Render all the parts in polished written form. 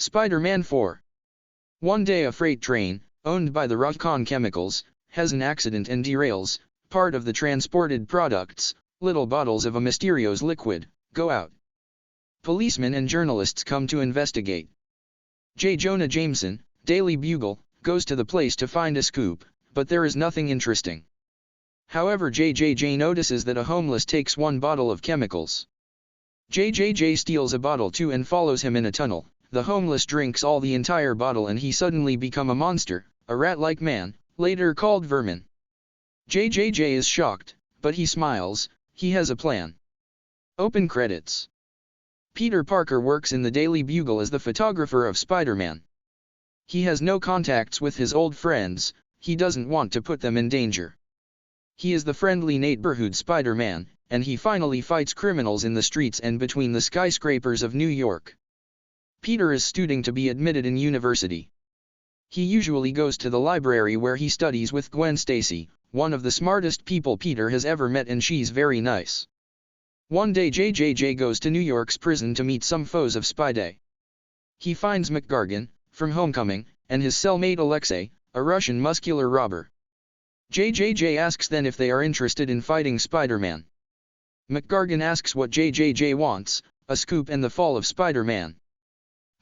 Spider-Man 4. One day a freight train, owned by the Rokon Chemicals, has an accident and derails. Part of the transported products, little bottles of a mysterious liquid, go out. Policemen and journalists come to investigate. Jonah Jameson, Daily Bugle, goes to the place to find a scoop, but there is nothing interesting. However, JJJ notices that a homeless takes one bottle of chemicals. JJJ steals a bottle too and follows him in a tunnel. The homeless drinks all the entire bottle and he suddenly become a monster, a rat-like man, later called Vermin. JJJ is shocked, but he smiles. He has a plan. Open credits. Peter Parker works in the Daily Bugle as the photographer of Spider-Man. He has no contacts with his old friends, he doesn't want to put them in danger. He is the friendly neighborhood Spider-Man, and he finally fights criminals in the streets and between the skyscrapers of New York. Peter is studying to be admitted in university. He usually goes to the library where he studies with Gwen Stacey, one of the smartest people Peter has ever met, and she's very nice. One day JJJ goes to New York's prison to meet some foes of Spidey. He finds McGargan, from Homecoming, and his cellmate Alexei, a Russian muscular robber. JJJ asks them if they are interested in fighting Spider-Man. McGargan asks what JJJ wants, a scoop and the fall of Spider-Man.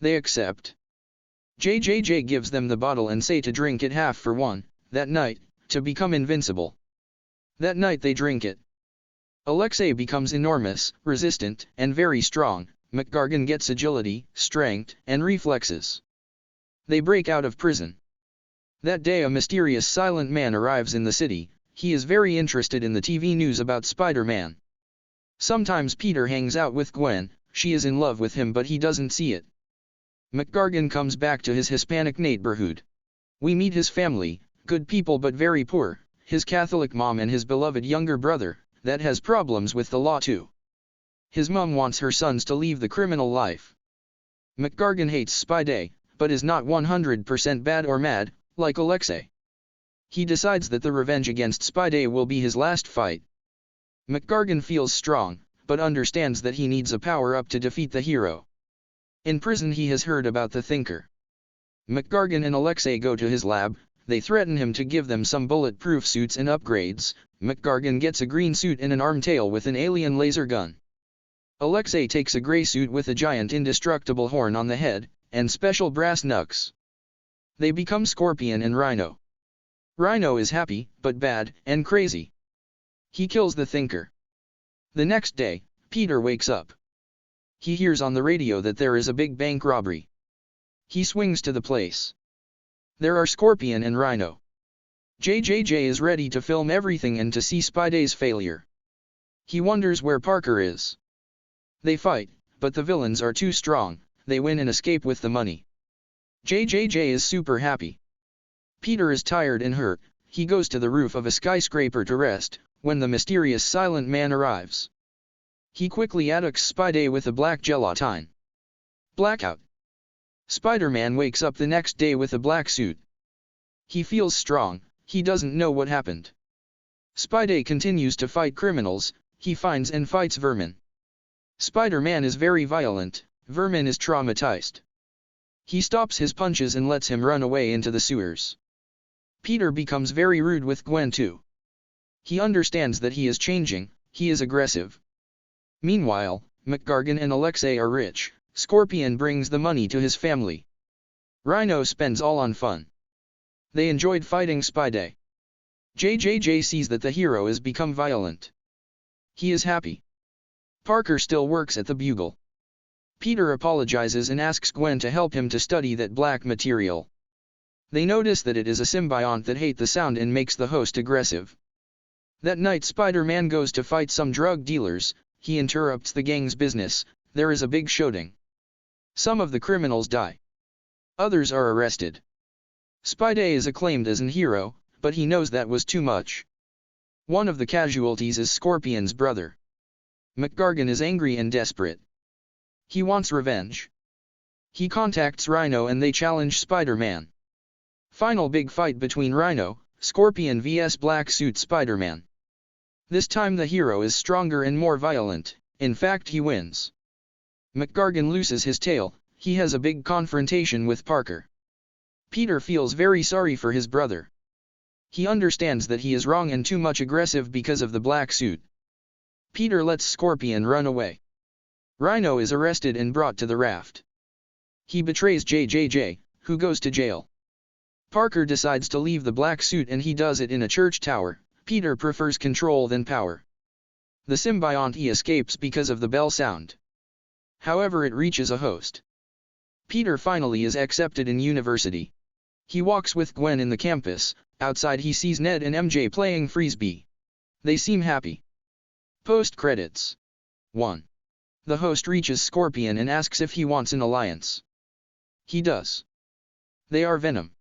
They accept. JJJ gives them the bottle and say to drink it half for one, that night, to become invincible. That night they drink it. Alexei becomes enormous, resistant, and very strong. McGargan gets agility, strength, and reflexes. They break out of prison. That day a mysterious silent man arrives in the city. He is very interested in the TV news about Spider-Man. Sometimes Peter hangs out with Gwen, she is in love with him but he doesn't see it. McGargan comes back to his Hispanic neighborhood. We meet his family, good people but very poor, his Catholic mom and his beloved younger brother, that has problems with the law too. His mom wants her sons to leave the criminal life. McGargan hates Spidey, but is not 100% bad or mad, like Alexei. He decides that the revenge against Spidey will be his last fight. McGargan feels strong, but understands that he needs a power-up to defeat the hero. In prison he has heard about the Thinker. McGargan and Alexei go to his lab. They threaten him to give them some bulletproof suits and upgrades. McGargan gets a green suit and an arm tail with an alien laser gun. Alexei takes a gray suit with a giant indestructible horn on the head, and special brass knucks. They become Scorpion and Rhino. Rhino is happy, but bad, and crazy. He kills the Thinker. The next day, Peter wakes up. He hears on the radio that there is a big bank robbery. He swings to the place. There are Scorpion and Rhino. JJJ is ready to film everything and to see Spidey's failure. He wonders where Parker is. They fight, but the villains are too strong. They win and escape with the money. JJJ is super happy. Peter is tired and hurt. He goes to the roof of a skyscraper to rest, when the mysterious silent man arrives. He quickly attacks Spidey with a black gelatine. Blackout. Spider-Man wakes up the next day with a black suit. He feels strong, he doesn't know what happened. Spidey continues to fight criminals. He finds and fights Vermin. Spider-Man is very violent. Vermin is traumatized. He stops his punches and lets him run away into the sewers. Peter becomes very rude with Gwen too. He understands that he is changing, he is aggressive. Meanwhile, McGargan and Alexei are rich. Scorpion brings the money to his family. Rhino spends all on fun. They enjoyed fighting Spidey. JJJ sees that the hero has become violent. He is happy. Parker still works at the Bugle. Peter apologizes and asks Gwen to help him to study that black material. They notice that it is a symbiont that hates the sound and makes the host aggressive. That night Spider-Man goes to fight some drug dealers. He interrupts the gang's business. There is a big shooting. Some of the criminals die. Others are arrested. Spidey is acclaimed as an hero, but he knows that was too much. One of the casualties is Scorpion's brother. McGargan is angry and desperate. He wants revenge. He contacts Rhino and they challenge Spider-Man. Final big fight between Rhino, Scorpion vs Black Suit Spider-Man. This time the hero is stronger and more violent. In fact he wins. McGargan loses his tail. He has a big confrontation with Parker. Peter feels very sorry for his brother. He understands that he is wrong and too much aggressive because of the black suit. Peter lets Scorpion run away. Rhino is arrested and brought to the raft. He betrays JJJ, who goes to jail. Parker decides to leave the black suit and he does it in a church tower. Peter prefers control than power. The symbiote escapes because of the bell sound. However, it reaches a host. Peter finally is accepted in university. He walks with Gwen in the campus. Outside he sees Ned and MJ playing frisbee. They seem happy. Post credits. 1. The host reaches Scorpion and asks if he wants an alliance. He does. They are Venom.